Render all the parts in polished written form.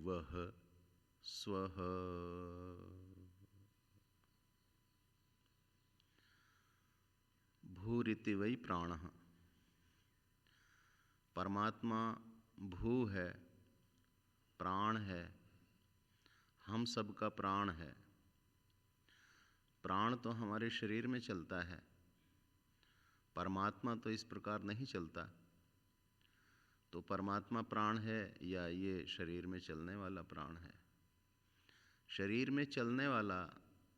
वह स्वः। भूरिति वै प्राणः। परमात्मा भू है, प्राण है, हम सबका प्राण है। प्राण तो हमारे शरीर में चलता है, परमात्मा तो इस प्रकार नहीं चलता। तो परमात्मा प्राण है या ये शरीर में चलने वाला प्राण है? शरीर में चलने वाला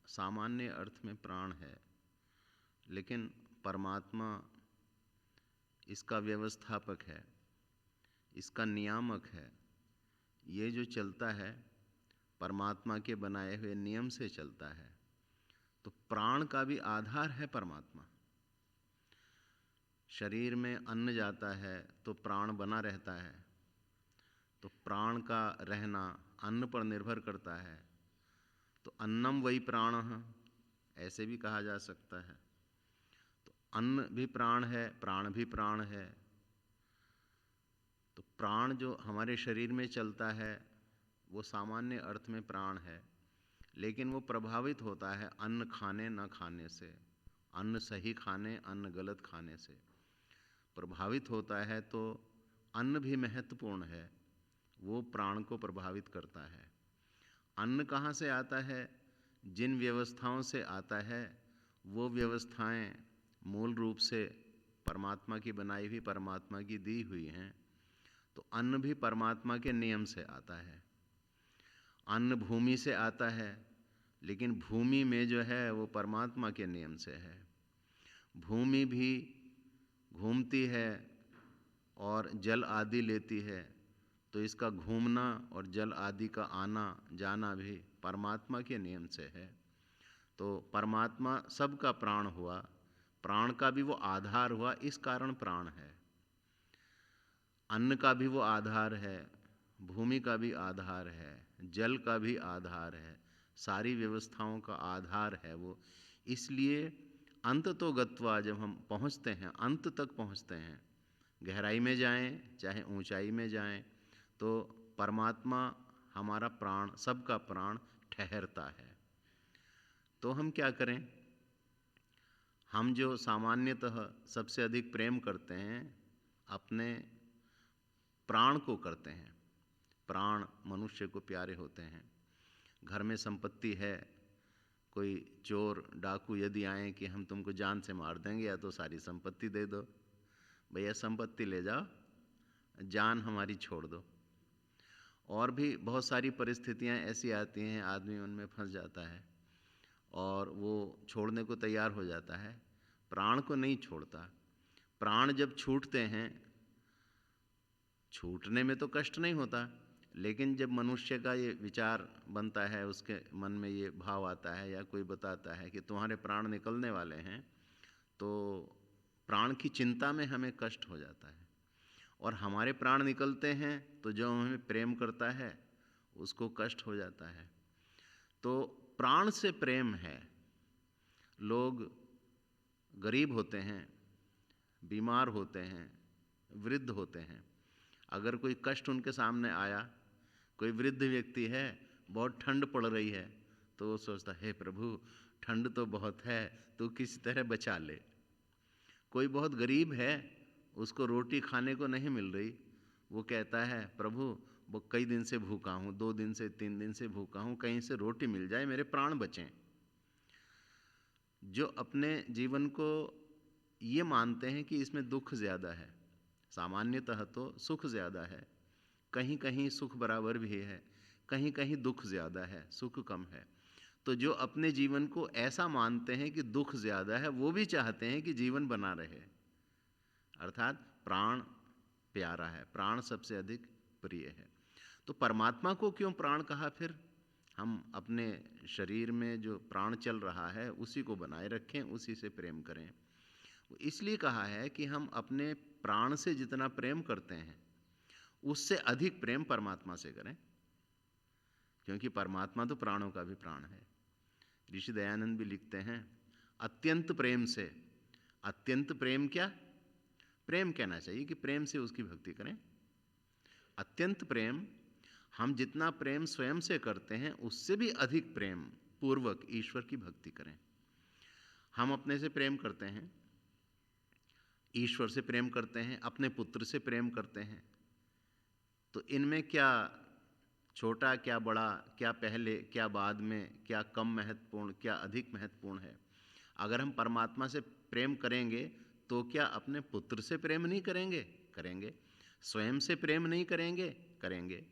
सामान्य अर्थ में प्राण है, लेकिन परमात्मा इसका व्यवस्थापक है, इसका नियामक है। ये जो चलता है परमात्मा के बनाए हुए नियम से चलता है। तो प्राण का भी आधार है परमात्मा। शरीर में अन्न जाता है तो प्राण बना रहता है, तो प्राण का रहना अन्न पर निर्भर करता है। तो अन्नम वही प्राणः, ऐसे भी कहा जा सकता है। तो अन्न भी प्राण है, प्राण भी प्राण है। तो प्राण जो हमारे शरीर में चलता है वो सामान्य अर्थ में प्राण है, लेकिन वो प्रभावित होता है अन्न खाने न खाने से, अन्न सही खाने अन्न गलत खाने से प्रभावित होता है। तो अन्न भी महत्वपूर्ण है, वो प्राण को प्रभावित करता है। अन्न कहाँ से आता है? जिन व्यवस्थाओं से आता है वो व्यवस्थाएं मूल रूप से परमात्मा की बनाई हुई, परमात्मा की दी हुई हैं। तो अन्न भी परमात्मा के नियम से आता है। अन्न भूमि से आता है, लेकिन भूमि में जो है वो परमात्मा के नियम से है। भूमि भी घूमती है और जल आदि लेती है, तो इसका घूमना और जल आदि का आना जाना भी परमात्मा के नियम से है। तो परमात्मा सबका प्राण हुआ, प्राण का भी वो आधार हुआ, इस कारण प्राण है। अन्न का भी वो आधार है, भूमि का भी आधार है, जल का भी आधार है, सारी व्यवस्थाओं का आधार है वो। इसलिए अंत तो गत्वा, जब हम पहुँचते हैं, अंत तक पहुँचते हैं, गहराई में जाएं चाहे ऊंचाई में जाएं, तो परमात्मा हमारा प्राण, सबका प्राण ठहरता है। तो हम क्या करें? हम जो सामान्यतः सबसे अधिक प्रेम करते हैं अपने प्राण को करते हैं। प्राण मनुष्य को प्यारे होते हैं। घर में संपत्ति है, कोई चोर डाकू यदि आए कि हम तुमको जान से मार देंगे या तो सारी संपत्ति दे दो, भैया संपत्ति ले जाओ, जान हमारी छोड़ दो। और भी बहुत सारी परिस्थितियां ऐसी आती हैं, आदमी उनमें फंस जाता है और वो छोड़ने को तैयार हो जाता है, प्राण को नहीं छोड़ता। प्राण जब छूटते हैं, छूटने में तो कष्ट नहीं होता, लेकिन जब मनुष्य का ये विचार बनता है, उसके मन में ये भाव आता है या कोई बताता है कि तुम्हारे प्राण निकलने वाले हैं, तो प्राण की चिंता में हमें कष्ट हो जाता है। और हमारे प्राण निकलते हैं तो जो हमें प्रेम करता है उसको कष्ट हो जाता है। तो प्राण से प्रेम है। लोग गरीब होते हैं, बीमार होते हैं, वृद्ध होते हैं, अगर कोई कष्ट उनके सामने आया, कोई वृद्ध व्यक्ति है, बहुत ठंड पड़ रही है, तो वो सोचता है, हे प्रभु ठंड तो बहुत है, तू किसी तरह बचा ले। कोई बहुत गरीब है, उसको रोटी खाने को नहीं मिल रही, वो कहता है, प्रभु वो कई दिन से भूखा हूँ, 2 दिन से 3 दिन से भूखा हूँ, कहीं से रोटी मिल जाए, मेरे प्राण बचें। जो अपने जीवन को ये मानते हैं कि इसमें दुख ज़्यादा है, सामान्यतः तो सुख ज़्यादा है, कहीं कहीं सुख बराबर भी है, कहीं कहीं दुख ज़्यादा है, सुख कम है। तो जो अपने जीवन को ऐसा मानते हैं कि दुख ज़्यादा है, वो भी चाहते हैं कि जीवन बना रहे, अर्थात प्राण प्यारा है, प्राण सबसे अधिक प्रिय है। तो परमात्मा को क्यों प्राण कहा? फिर हम अपने शरीर में जो प्राण चल रहा है उसी को बनाए रखें, उसी से प्रेम करें। इसलिए कहा है कि हम अपने प्राण से जितना प्रेम करते हैं उससे अधिक प्रेम परमात्मा से करें, क्योंकि परमात्मा तो प्राणों का भी प्राण है। ऋषि दयानंद भी लिखते हैं, अत्यंत प्रेम से, अत्यंत प्रेम क्या? प्रेम कहना चाहिए कि प्रेम से उसकी भक्ति करें। अत्यंत प्रेम हम जितना प्रेम स्वयं से करते हैं उससे भी अधिक प्रेम पूर्वक ईश्वर की भक्ति करें। हम अपने से प्रेम करते हैं, ईश्वर से प्रेम करते हैं, अपने पुत्र से प्रेम करते हैं, तो इनमें क्या छोटा, क्या बड़ा, क्या पहले, क्या बाद में, क्या कम महत्वपूर्ण, क्या अधिक महत्वपूर्ण है? अगर हम परमात्मा से प्रेम करेंगे तो क्या अपने पुत्र से प्रेम नहीं करेंगे? करेंगे। स्वयं से प्रेम नहीं करेंगे? करेंगे।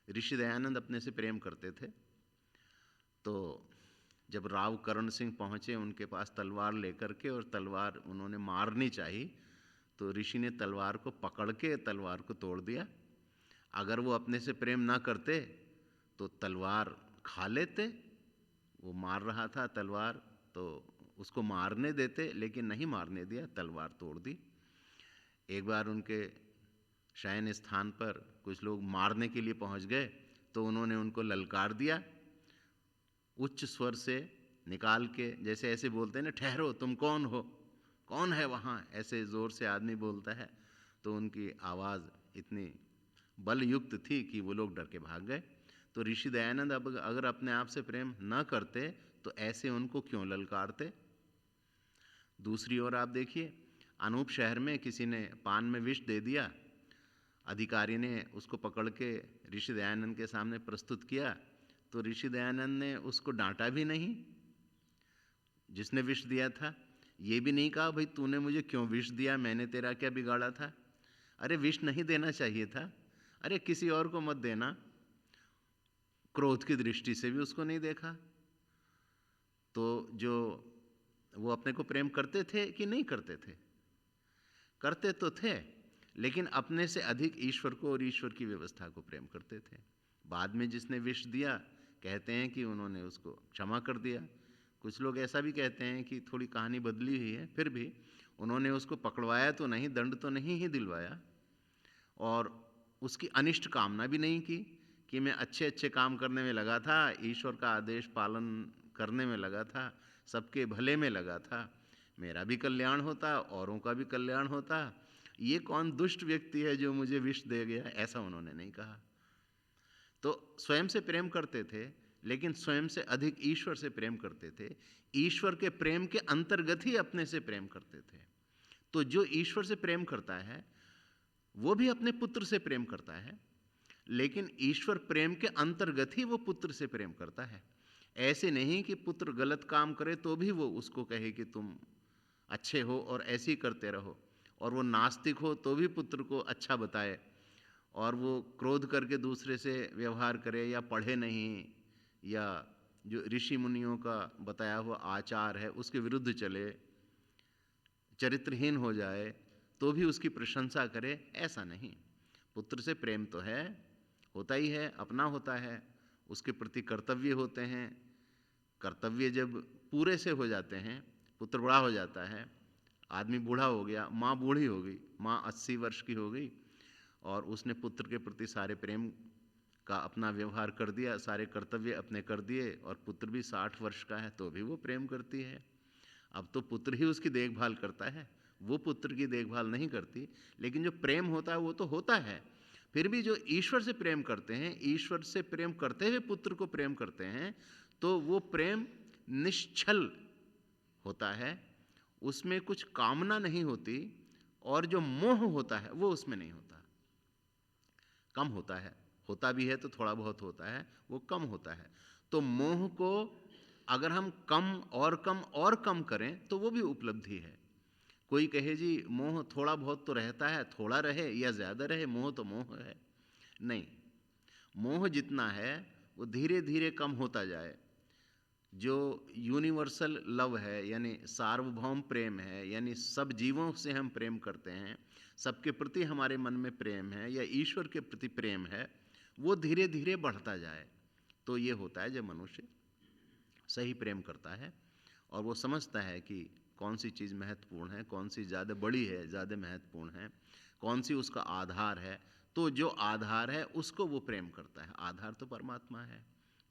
ऋषि दयानंद अपने से प्रेम करते थे, तो जब राव करण सिंह पहुँचे उनके पास तलवार लेकर के, और तलवार उन्होंने मारनी चाहिए, तो ऋषि ने तलवार को पकड़ के तलवार को तोड़ दिया। अगर वो अपने से प्रेम ना करते तो तलवार खा लेते। वो मार रहा था तलवार, तो उसको मारने देते, लेकिन नहीं मारने दिया, तलवार तोड़ दी। एक बार उनके शयन स्थान पर कुछ लोग मारने के लिए पहुंच गए, तो उन्होंने उनको ललकार दिया, उच्च स्वर से निकाल के, जैसे ऐसे बोलते हैं ना, ठहरो तुम कौन हो, कौन है वहाँ, ऐसे ज़ोर से आदमी बोलता है। तो उनकी आवाज़ इतनी बलयुक्त थी कि वो लोग डर के भाग गए। तो ऋषि दयानंद अब अगर अपने आप से प्रेम न करते तो ऐसे उनको क्यों ललकारते? दूसरी ओर आप देखिए, अनूप शहर में किसी ने पान में विष दे दिया, अधिकारी ने उसको पकड़ के ऋषि दयानंद के सामने प्रस्तुत किया, तो ऋषि दयानंद ने उसको डांटा भी नहीं, जिसने विष दिया था। ये भी नहीं कहा भाई तूने मुझे क्यों विष दिया, मैंने तेरा क्या बिगाड़ा था? अरे विष नहीं देना चाहिए था, अरे किसी और को मत देना। क्रोध की दृष्टि से भी उसको नहीं देखा। तो जो वो अपने को प्रेम करते थे कि नहीं करते थे? करते तो थे, लेकिन अपने से अधिक ईश्वर को और ईश्वर की व्यवस्था को प्रेम करते थे। बाद में जिसने विष दिया, कहते हैं कि उन्होंने उसको क्षमा कर दिया। कुछ लोग ऐसा भी कहते हैं कि थोड़ी कहानी बदली हुई है, फिर भी उन्होंने उसको पकड़वाया तो नहीं, दंड तो नहीं ही दिलवाया, और उसकी अनिष्ट कामना भी नहीं की कि मैं अच्छे अच्छे काम करने में लगा था, ईश्वर का आदेश पालन करने में लगा था, सबके भले में लगा था, मेरा भी कल्याण होता, औरों का भी कल्याण होता, ये कौन दुष्ट व्यक्ति है जो मुझे विष दे गया, ऐसा उन्होंने नहीं कहा। तो स्वयं से प्रेम करते थे, लेकिन स्वयं से अधिक ईश्वर से प्रेम करते थे। ईश्वर के प्रेम के अंतर्गत ही अपने से प्रेम करते थे। तो जो ईश्वर से प्रेम करता है वो भी अपने पुत्र से प्रेम करता है, लेकिन ईश्वर प्रेम के अंतर्गत ही वो पुत्र से प्रेम करता है। ऐसे नहीं कि पुत्र गलत काम करे तो भी वो उसको कहे कि तुम अच्छे हो और ऐसे ही करते रहो, और वो नास्तिक हो तो भी पुत्र को अच्छा बताए, और वो क्रोध करके दूसरे से व्यवहार करे, या पढ़े नहीं, या जो ऋषि मुनियों का बताया हुआ आचार है उसके विरुद्ध चले, चरित्रहीन हो जाए, तो भी उसकी प्रशंसा करे, ऐसा नहीं। पुत्र से प्रेम तो है, होता ही है, अपना होता है, उसके प्रति कर्तव्य होते हैं। कर्तव्य जब पूरे से हो जाते हैं, पुत्र बड़ा हो जाता है, आदमी बूढ़ा हो गया, माँ बूढ़ी हो गई, माँ 80 वर्ष की हो गई, और उसने पुत्र के प्रति सारे प्रेम का अपना व्यवहार कर दिया, सारे कर्तव्य अपने कर दिए, और पुत्र भी 60 वर्ष का है तो भी वो प्रेम करती है। अब तो पुत्र ही उसकी देखभाल करता है, वो पुत्र की देखभाल नहीं करती, लेकिन जो प्रेम होता है वो तो होता है। फिर भी जो ईश्वर से प्रेम करते हैं, ईश्वर से प्रेम करते हुए पुत्र को प्रेम करते हैं, तो वो प्रेम निश्छल होता है, उसमें कुछ कामना नहीं होती, और जो मोह होता है वो उसमें नहीं होता, कम होता है, होता भी है तो थोड़ा बहुत होता है, वो कम होता है। तो मोह को अगर हम कम और कम और कम करें तो वो भी उपलब्धि है। कोई कहे जी मोह थोड़ा बहुत तो रहता है, थोड़ा रहे या ज़्यादा रहे, मोह तो मोह है। नहीं, मोह जितना है वो धीरे धीरे कम होता जाए। जो यूनिवर्सल लव है, यानी सार्वभौम प्रेम है, यानी सब जीवों से हम प्रेम करते हैं, सबके प्रति हमारे मन में प्रेम है, या ईश्वर के प्रति प्रेम है, वो धीरे धीरे बढ़ता जाए। तो ये होता है जब मनुष्य सही प्रेम करता है, और वो समझता है कि कौन सी चीज़ महत्वपूर्ण है, कौन सी ज़्यादा बड़ी है, ज़्यादा महत्वपूर्ण है, कौन सी उसका आधार है। तो जो आधार है उसको वो प्रेम करता है। आधार तो परमात्मा है,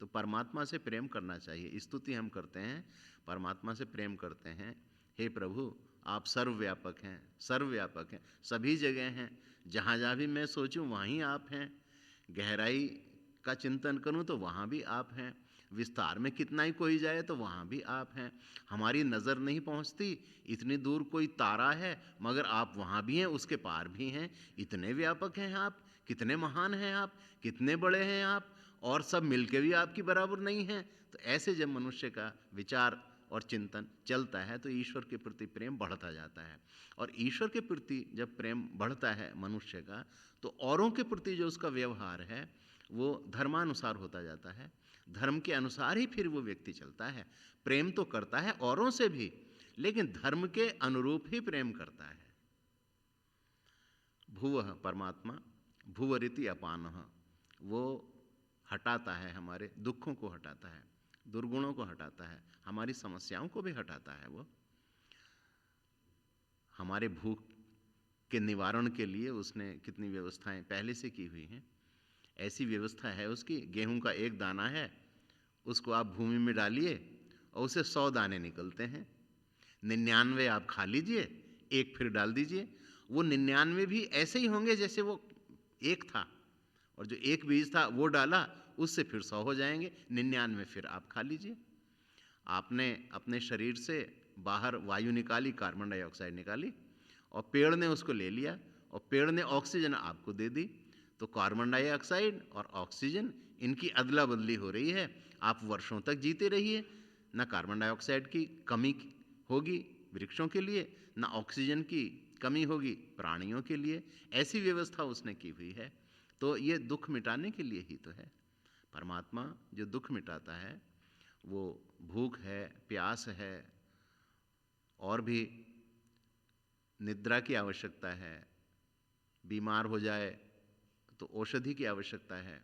तो परमात्मा से प्रेम करना चाहिए। स्तुति हम करते हैं, परमात्मा से प्रेम करते हैं, हे प्रभु आप सर्वव्यापक हैं, सर्वव्यापक हैं, सभी जगह हैं, जहाँ जहाँ भी मैं सोचूं वहीं आप हैं। गहराई का चिंतन करूं तो वहाँ भी आप हैं, विस्तार में कितना ही कोई जाए तो वहाँ भी आप हैं। हमारी नज़र नहीं पहुँचती, इतनी दूर कोई तारा है मगर आप वहाँ भी हैं, उसके पार भी हैं। इतने व्यापक हैं आप, कितने महान हैं आप, कितने बड़े हैं आप, और सब मिलके भी आपकी बराबर नहीं हैं। तो ऐसे जब मनुष्य का विचार और चिंतन चलता है तो ईश्वर के प्रति प्रेम बढ़ता जाता है। और ईश्वर के प्रति जब प्रेम बढ़ता है मनुष्य का, तो औरों के प्रति जो उसका व्यवहार है वो धर्मानुसार होता जाता है। धर्म के अनुसार ही फिर वो व्यक्ति चलता है। प्रेम तो करता है औरों से भी, लेकिन धर्म के अनुरूप ही प्रेम करता है। भुवः परमात्मा, भुवरिति अपानः, वो हटाता है, हमारे दुखों को हटाता है, दुर्गुणों को हटाता है, हमारी समस्याओं को भी हटाता है। वो हमारे भूख के निवारण के लिए उसने कितनी व्यवस्थाएं पहले से की हुई हैं। ऐसी व्यवस्था है उसकी, गेहूं का एक दाना है, उसको आप भूमि में डालिए और उसे 100 दाने निकलते हैं। 99 आप खा लीजिए, एक फिर डाल दीजिए, वो 99 भी ऐसे ही होंगे जैसे वो एक था, और जो एक बीज था वो डाला, उससे फिर 100 हो जाएंगे। 99 फिर आप खा लीजिए। आपने अपने शरीर से बाहर वायु निकाली, कार्बन डाइऑक्साइड निकाली, और पेड़ ने उसको ले लिया, और पेड़ ने ऑक्सीजन आपको दे दी। तो कार्बन डाइऑक्साइड और ऑक्सीजन, इनकी अदला बदली हो रही है। आप वर्षों तक जीते रहिए, ना कार्बन डाइऑक्साइड की कमी होगी वृक्षों के लिए, ना ऑक्सीजन की कमी होगी प्राणियों के लिए। ऐसी व्यवस्था उसने की हुई है। तो ये दुख मिटाने के लिए ही तो है। परमात्मा जो दुख मिटाता है वो भूख है, प्यास है, और भी निद्रा की आवश्यकता है। बीमार हो जाए तो औषधि की आवश्यकता है।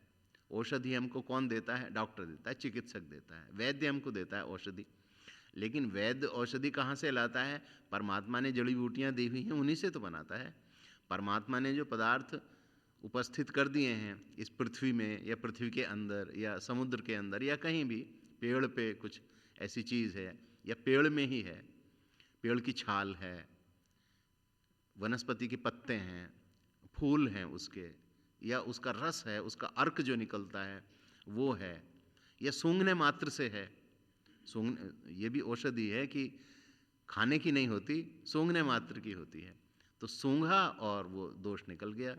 औषधि हमको कौन देता है? डॉक्टर देता है, चिकित्सक देता है, वैद्य हमको देता है औषधि। लेकिन वैद्य औषधि कहाँ से लाता है? परमात्मा ने जड़ी बूटियाँ दी हुई हैं, उन्हीं से तो बनाता है। परमात्मा ने जो पदार्थ उपस्थित कर दिए हैं इस पृथ्वी में, या पृथ्वी के अंदर, या समुद्र के अंदर, या कहीं भी पेड़ पे कुछ ऐसी चीज़ है, या पेड़ में ही है, पेड़ की छाल है, वनस्पति के पत्ते हैं, फूल हैं उसके, या उसका रस है, उसका अर्क जो निकलता है वो है, या सूंघने मात्र से है। सूंघ ये भी औषधि है कि खाने की नहीं होती, सूंघने मात्र की होती है। तो सूंघा और वो दोष निकल गया,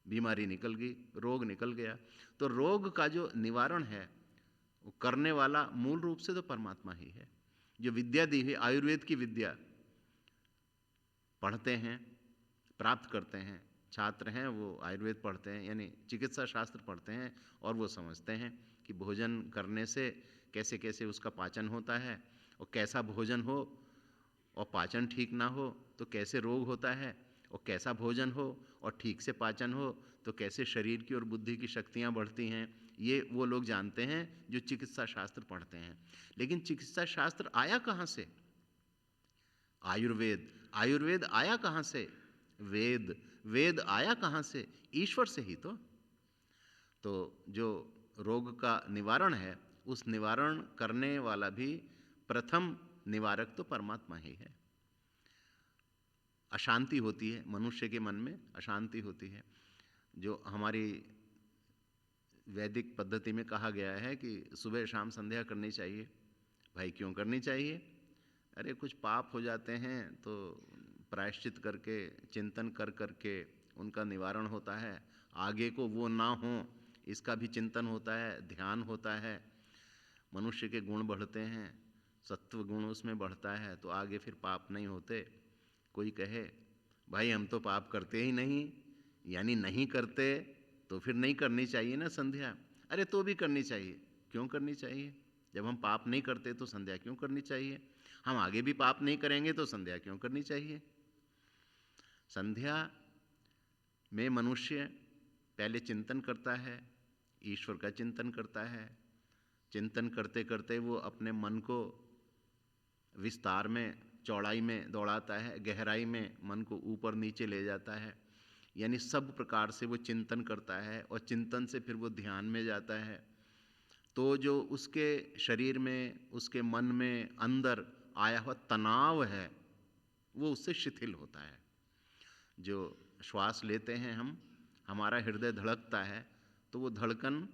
बीमारी निकल गई, रोग निकल गया। तो रोग का जो निवारण है वो करने वाला मूल रूप से तो परमात्मा ही है। जो विद्या दी हुई, आयुर्वेद की विद्या पढ़ते हैं, प्राप्त करते हैं, छात्र हैं वो आयुर्वेद पढ़ते हैं, यानी चिकित्सा शास्त्र पढ़ते हैं, और वो समझते हैं कि भोजन करने से कैसे कैसे उसका पाचन होता है, और कैसा भोजन हो और पाचन ठीक ना हो तो कैसे रोग होता है, और कैसा भोजन हो और ठीक से पाचन हो तो कैसे शरीर की और बुद्धि की शक्तियाँ बढ़ती हैं। ये वो लोग जानते हैं जो चिकित्सा शास्त्र पढ़ते हैं। लेकिन चिकित्सा शास्त्र आया कहाँ से? आयुर्वेद। आयुर्वेद आया कहाँ से? वेद। वेद आया कहाँ से? ईश्वर से ही तो जो रोग का निवारण है, उस निवारण करने वाला भी प्रथम निवारक तो परमात्मा ही है। अशांति होती है मनुष्य के मन में, अशांति होती है, जो हमारी वैदिक पद्धति में कहा गया है कि सुबह शाम संध्या करनी चाहिए। भाई क्यों करनी चाहिए? अरे कुछ पाप हो जाते हैं तो प्रायश्चित करके, चिंतन कर करके उनका निवारण होता है। आगे को वो ना हो इसका भी चिंतन होता है, ध्यान होता है। मनुष्य के गुण बढ़ते हैं, सत्व गुण उसमें बढ़ता है, तो आगे फिर पाप नहीं होते। कोई कहे भाई हम तो पाप करते ही नहीं, यानी नहीं करते तो फिर नहीं करनी चाहिए ना संध्या। अरे तो भी करनी चाहिए। क्यों करनी चाहिए? जब हम पाप नहीं करते तो संध्या क्यों करनी चाहिए? हम आगे भी पाप नहीं करेंगे तो संध्या क्यों करनी चाहिए? संध्या में मनुष्य पहले चिंतन करता है, ईश्वर का चिंतन करता है। चिंतन करते करते वो अपने मन को विस्तार में, चौड़ाई में दौड़ाता है, गहराई में मन को ऊपर नीचे ले जाता है। यानी सब प्रकार से वो चिंतन करता है, और चिंतन से फिर वो ध्यान में जाता है। तो जो उसके शरीर में, उसके मन में अंदर आया हुआ तनाव है वो उससे शिथिल होता है। जो श्वास लेते हैं हम, हमारा हृदय धड़कता है तो वो धड़कन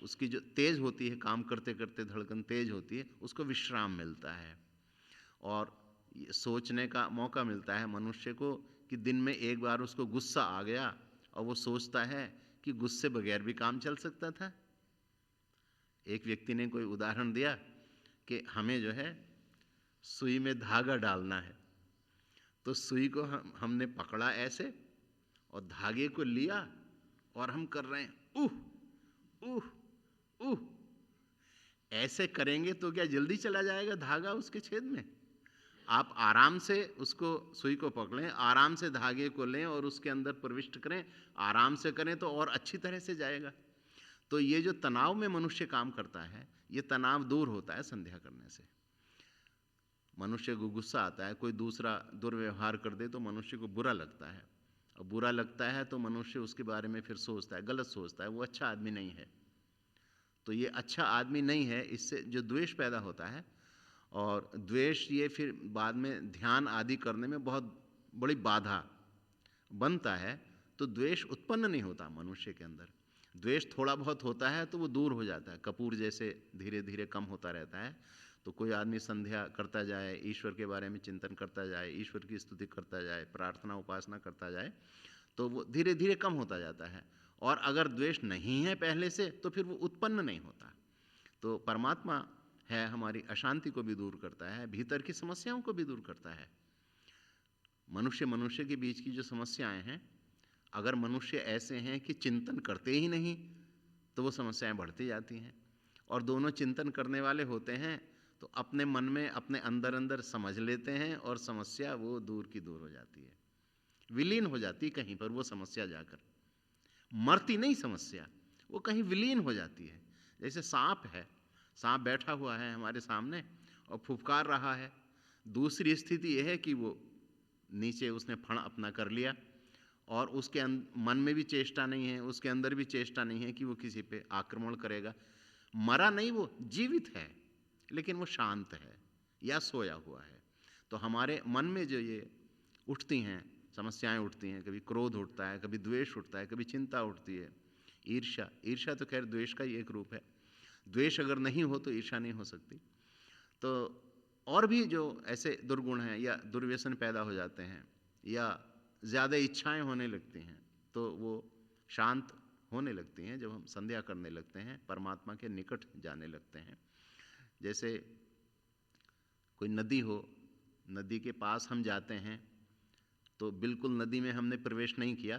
उसकी जो तेज़ होती है, काम करते करते धड़कन तेज़ होती है, उसको विश्राम मिलता है और सोचने का मौका मिलता है मनुष्य को कि दिन में एक बार उसको गुस्सा आ गया और वो सोचता है कि गुस्से बगैर भी काम चल सकता था। एक व्यक्ति ने कोई उदाहरण दिया कि हमें जो है सुई में धागा डालना है, तो सुई को हमने पकड़ा ऐसे और धागे को लिया और हम कर रहे हैं उह उह उह। ऐसे करेंगे तो क्या जल्दी चला जाएगा धागा उसके छेद में? आप आराम से उसको सुई को पकड़ें, आराम से धागे को लें और उसके अंदर प्रविष्ट करें, आराम से करें तो और अच्छी तरह से जाएगा। तो ये जो तनाव में मनुष्य काम करता है, ये तनाव दूर होता है संध्या करने से। मनुष्य को गुस्सा आता है, कोई दूसरा दुर्व्यवहार कर दे तो मनुष्य को बुरा लगता है, और बुरा लगता है तो मनुष्य उसके बारे में फिर सोचता है, गलत सोचता है, वो अच्छा आदमी नहीं है। तो ये अच्छा आदमी नहीं है, इससे जो द्वेष पैदा होता है, और द्वेष ये फिर बाद में ध्यान आदि करने में बहुत बड़ी बाधा बनता है। तो द्वेष उत्पन्न नहीं होता मनुष्य के अंदर, द्वेष थोड़ा बहुत होता है तो वो दूर हो जाता है, कपूर जैसे धीरे धीरे कम होता रहता है। तो कोई आदमी संध्या करता जाए, ईश्वर के बारे में चिंतन करता जाए, ईश्वर की स्तुति करता जाए, प्रार्थना उपासना करता जाए, तो वो धीरे धीरे कम होता जाता है। और अगर द्वेष नहीं है पहले से तो फिर वो उत्पन्न नहीं होता। तो परमात्मा है हमारी अशांति को भी दूर करता है, भीतर की समस्याओं को भी दूर करता है। मनुष्य के बीच की जो समस्याएं हैं, अगर मनुष्य ऐसे हैं कि चिंतन करते ही नहीं तो वो समस्याएं बढ़ती जाती हैं, और दोनों चिंतन करने वाले होते हैं तो अपने मन में अपने अंदर अंदर समझ लेते हैं और समस्या वो दूर की दूर हो जाती है, विलीन हो जाती कहीं पर वो समस्या जाकर, मरती नहीं समस्या, वो कहीं विलीन हो जाती है। जैसे सांप है, सांप बैठा हुआ है हमारे सामने और फुफकार रहा है। दूसरी स्थिति यह है कि वो नीचे उसने फण अपना कर लिया और उसके मन में भी चेष्टा नहीं है, उसके अंदर भी चेष्टा नहीं है कि वो किसी पे आक्रमण करेगा। मरा नहीं, वो जीवित है लेकिन वो शांत है या सोया हुआ है। तो हमारे मन में जो ये उठती हैं समस्याएं, उठती हैं, कभी क्रोध उठता है, कभी द्वेष उठता है, कभी चिंता उठती है, ईर्ष्या तो खैर द्वेष का ही एक रूप है। द्वेष अगर नहीं हो तो ईर्ष्या नहीं हो सकती। तो और भी जो ऐसे दुर्गुण हैं या दुर्व्यसन पैदा हो जाते हैं या ज़्यादा इच्छाएं होने लगती हैं, तो वो शांत होने लगती हैं जब हम संध्या करने लगते हैं, परमात्मा के निकट जाने लगते हैं। जैसे कोई नदी हो, नदी के पास हम जाते हैं तो बिल्कुल नदी में हमने प्रवेश नहीं किया,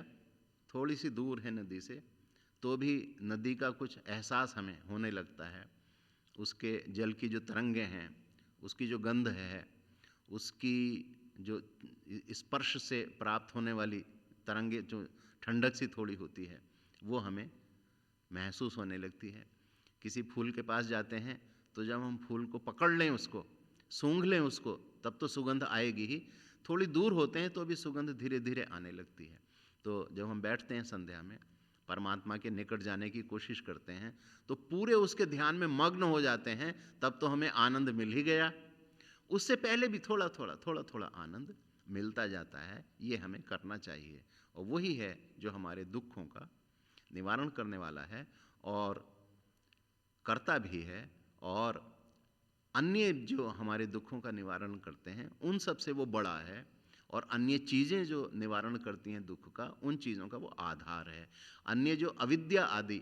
थोड़ी सी दूर है नदी से, तो भी नदी का कुछ एहसास हमें होने लगता है। उसके जल की जो तरंगें हैं, उसकी जो गंध है, उसकी जो स्पर्श से प्राप्त होने वाली तरंगे जो ठंडक सी थोड़ी होती है, वो हमें महसूस होने लगती है। किसी फूल के पास जाते हैं तो जब हम फूल को पकड़ लें, उसको सूंघ लें उसको, तब तो सुगंध आएगी ही। थोड़ी दूर होते हैं तो भी सुगंध धीरे धीरे आने लगती है। तो जब हम बैठते हैं संध्या में, परमात्मा के निकट जाने की कोशिश करते हैं, तो पूरे उसके ध्यान में मग्न हो जाते हैं, तब तो हमें आनंद मिल ही गया। उससे पहले भी थोड़ा थोड़ा आनंद मिलता जाता है। ये हमें करना चाहिए, और वही है जो हमारे दुखों का निवारण करने वाला है और करता भी है। और अन्य जो हमारे दुखों का निवारण करते हैं उन सब से वो बड़ा है, और अन्य चीज़ें जो निवारण करती हैं दुख का, उन चीज़ों का वो आधार है। अन्य जो अविद्या आदि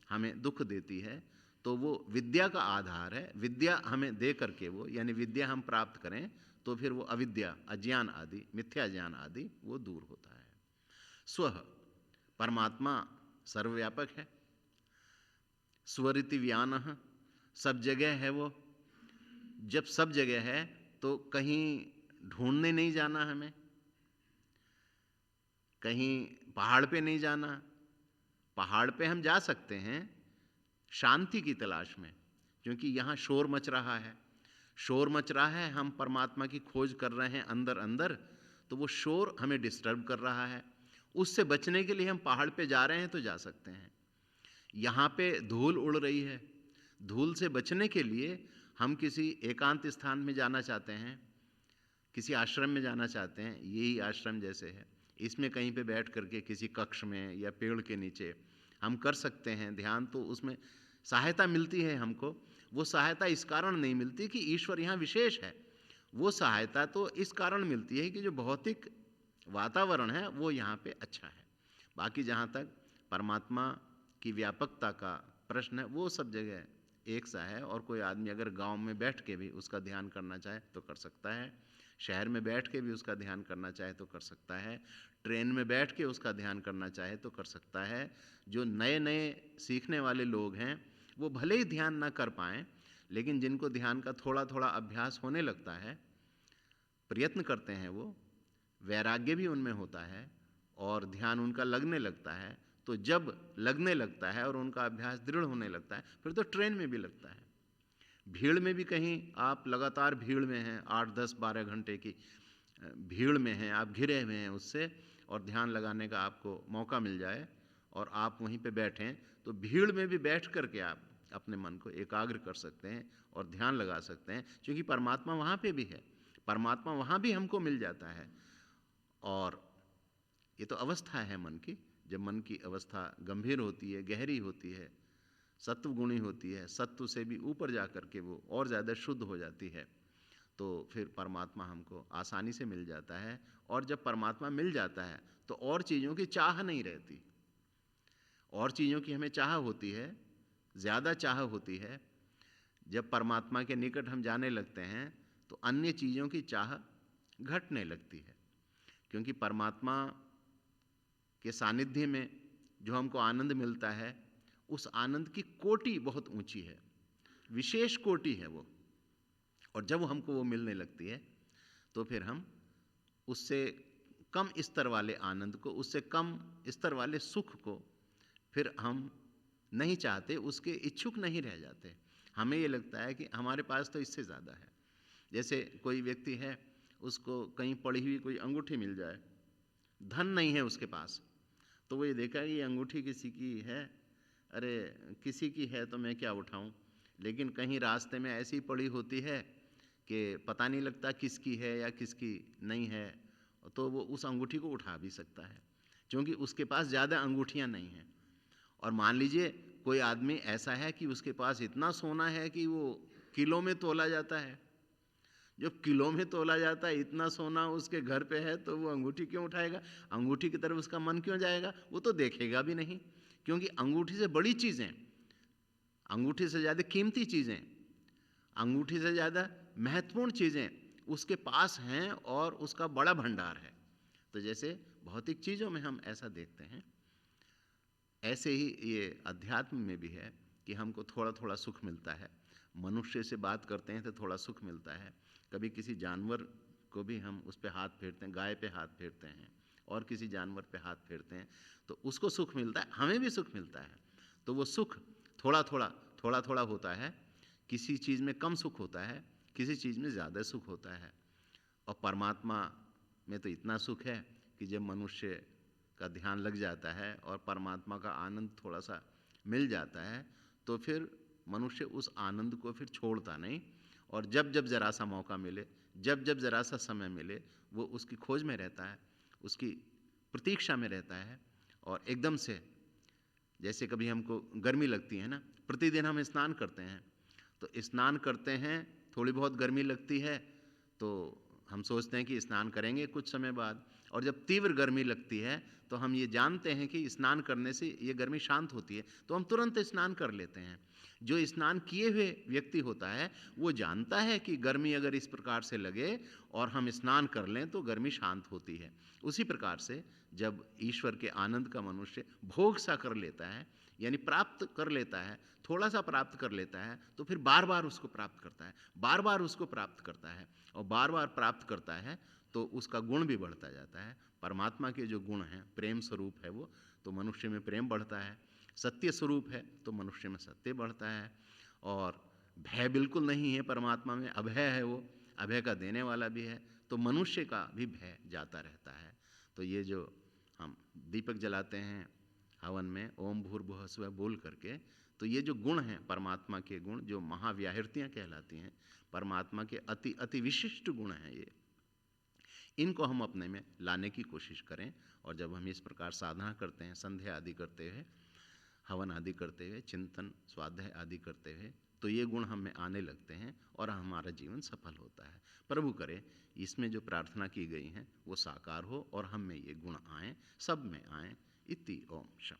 हमें दुख देती है तो वो विद्या का आधार है। विद्या हमें दे करके वो, यानी विद्या हम प्राप्त करें तो फिर वो अविद्या, अज्ञान आदि, मिथ्या ज्ञान आदि वो दूर होता है। स्वः, परमात्मा सर्वव्यापक है। स्वरिति व्यानः, सब जगह है वो। जब सब जगह है तो कहीं ढूंढने नहीं जाना, हमें कहीं पहाड़ पे नहीं जाना। पहाड़ पे हम जा सकते हैं शांति की तलाश में, क्योंकि यहाँ शोर मच रहा है, शोर मच रहा है, हम परमात्मा की खोज कर रहे हैं अंदर अंदर, तो वो शोर हमें डिस्टर्ब कर रहा है। उससे बचने के लिए हम पहाड़ पे जा रहे हैं तो जा सकते हैं। यहाँ पे धूल उड़ रही है, धूल से बचने के लिए हम किसी एकांत स्थान में जाना चाहते हैं, किसी आश्रम में जाना चाहते हैं, यही आश्रम जैसे है, इसमें कहीं पे बैठ करके किसी कक्ष में या पेड़ के नीचे हम कर सकते हैं ध्यान, तो उसमें सहायता मिलती है हमको। वो सहायता इस कारण नहीं मिलती कि ईश्वर यहाँ विशेष है, वो सहायता तो इस कारण मिलती है कि जो भौतिक वातावरण है वो यहाँ पे अच्छा है। बाकी जहाँ तक परमात्मा की व्यापकता का प्रश्न है वो सब जगह एक सा है, और कोई आदमी अगर गांव में बैठ के भी उसका ध्यान करना चाहे तो कर सकता है, शहर में बैठ के भी उसका ध्यान करना चाहे तो कर सकता है, ट्रेन में बैठ के उसका ध्यान करना चाहे तो कर सकता है। जो नए नए सीखने वाले लोग हैं वो भले ही ध्यान ना कर पाएँ, लेकिन जिनको ध्यान का थोड़ा थोड़ा अभ्यास होने लगता है, प्रयत्न करते हैं, वो वैराग्य भी उनमें होता है और ध्यान उनका लगने लगता है, तो जब लगने लगता है और उनका अभ्यास दृढ़ होने लगता है फिर तो ट्रेन में भी लगता है। भीड़ में भी कहीं आप लगातार भीड़ में हैं, 8-10-12 घंटे की भीड़ में हैं, आप घिरे हुए हैं उससे, और ध्यान लगाने का आपको मौका मिल जाए और आप वहीं पे बैठें, तो भीड़ में भी बैठ करके आप अपने मन को एकाग्र कर सकते हैं और ध्यान लगा सकते हैं, क्योंकि परमात्मा वहाँ पे भी है, परमात्मा वहाँ भी हमको मिल जाता है। और ये तो अवस्था है मन की, जब मन की अवस्था गंभीर होती है, गहरी होती है, सत्व गुणी होती है, सत्व से भी ऊपर जा कर के वो और ज़्यादा शुद्ध हो जाती है, तो फिर परमात्मा हमको आसानी से मिल जाता है। और जब परमात्मा मिल जाता है तो और चीज़ों की चाह नहीं रहती, और चीज़ों की हमें चाह होती है, ज़्यादा चाह होती है। जब परमात्मा के निकट हम जाने लगते हैं तो अन्य चीज़ों की चाह घटने लगती है, क्योंकि परमात्मा के सानिध्य में जो हमको आनंद मिलता है, उस आनंद की कोटि बहुत ऊंची है, विशेष कोटि है वो। और जब हमको वो मिलने लगती है तो फिर हम उससे कम स्तर वाले आनंद को, उससे कम स्तर वाले सुख को फिर हम नहीं चाहते, उसके इच्छुक नहीं रह जाते। हमें ये लगता है कि हमारे पास तो इससे ज़्यादा है। जैसे कोई व्यक्ति है, उसको कहीं पड़ी हुई कोई अंगूठी मिल जाए, धन नहीं है उसके पास, तो वो ये देखा कि ये अंगूठी किसी की है, अरे किसी की है तो मैं क्या उठाऊं, लेकिन कहीं रास्ते में ऐसी पड़ी होती है कि पता नहीं लगता किसकी है या किसकी नहीं है, तो वो उस अंगूठी को उठा भी सकता है, क्योंकि उसके पास ज़्यादा अंगूठियां नहीं हैं। और मान लीजिए कोई आदमी ऐसा है कि उसके पास इतना सोना है कि वो किलो में तोला जाता है, जब किलो में तोला जाता है, इतना सोना उसके घर पे है, तो वो अंगूठी क्यों उठाएगा, अंगूठी की तरफ उसका मन क्यों जाएगा, वो तो देखेगा भी नहीं, क्योंकि अंगूठी से बड़ी चीज़ें, अंगूठी से ज़्यादा कीमती चीज़ें, अंगूठी से ज़्यादा महत्वपूर्ण चीज़ें उसके पास हैं और उसका बड़ा भंडार है। तो जैसे भौतिक चीज़ों में हम ऐसा देखते हैं, ऐसे ही ये अध्यात्म में भी है कि हमको थोड़ा थोड़ा सुख मिलता है। मनुष्य से बात करते हैं तो थोड़ा सुख मिलता है, कभी किसी जानवर को भी हम उस पर हाथ फेरते हैं, गाय पे हाथ फेरते हैं और किसी जानवर पे हाथ फेरते हैं, तो उसको सुख मिलता है, हमें भी सुख मिलता है। तो वो सुख थोड़ा थोड़ा होता है, किसी चीज़ में कम सुख होता है, किसी चीज़ में ज़्यादा सुख होता है। और परमात्मा में तो इतना सुख है कि जब मनुष्य का ध्यान लग जाता है और परमात्मा का आनंद थोड़ा सा मिल जाता है, तो फिर मनुष्य उस आनंद को फिर छोड़ता नहीं, और जब जब ज़रा सा मौका मिले, जब जब ज़रा सा समय मिले, वो उसकी खोज में रहता है, उसकी प्रतीक्षा में रहता है। और एकदम से, जैसे कभी हमको गर्मी लगती है ना, प्रतिदिन हम स्नान करते हैं, तो स्नान करते हैं, थोड़ी बहुत गर्मी लगती है तो हम सोचते हैं कि स्नान करेंगे कुछ समय बाद, और जब तीव्र गर्मी लगती है तो हम ये जानते हैं कि स्नान करने से ये गर्मी शांत होती है, तो हम तुरंत स्नान कर लेते हैं। जो स्नान किए हुए व्यक्ति होता है वो जानता है कि गर्मी अगर इस प्रकार से लगे और हम स्नान कर लें तो गर्मी शांत होती है। उसी प्रकार से जब ईश्वर के आनंद का मनुष्य भोग सा कर लेता है, यानी प्राप्त कर लेता है, थोड़ा सा प्राप्त कर लेता है, तो फिर बार बार उसको प्राप्त करता है, बार बार उसको प्राप्त करता है, और बार बार प्राप्त करता है तो उसका गुण भी बढ़ता जाता है। परमात्मा के जो गुण हैं, प्रेम स्वरूप है वो, तो मनुष्य में प्रेम बढ़ता है, सत्य स्वरूप है तो मनुष्य में सत्य बढ़ता है, और भय बिल्कुल नहीं है परमात्मा में, अभय है वो, अभय का देने वाला भी है, तो मनुष्य का भी भय जाता रहता है। तो ये जो हम दीपक जलाते हैं हवन में ओम भूर्भुवः स्वः बोल करके, तो ये जो गुण हैं परमात्मा के गुण, जो महाव्याहृतियाँ कहलाती हैं, परमात्मा के अति अति विशिष्ट गुण हैं, इनको हम अपने में लाने की कोशिश करें। और जब हम इस प्रकार साधना करते हैं, संध्या आदि करते हुए, हवन आदि करते हुए, चिंतन स्वाध्याय आदि करते हुए, तो ये गुण हम में आने लगते हैं और हमारा जीवन सफल होता है। प्रभु करे इसमें जो प्रार्थना की गई हैं वो साकार हो और हम में ये गुण आएँ, सब में आएँ। इति ओम शम।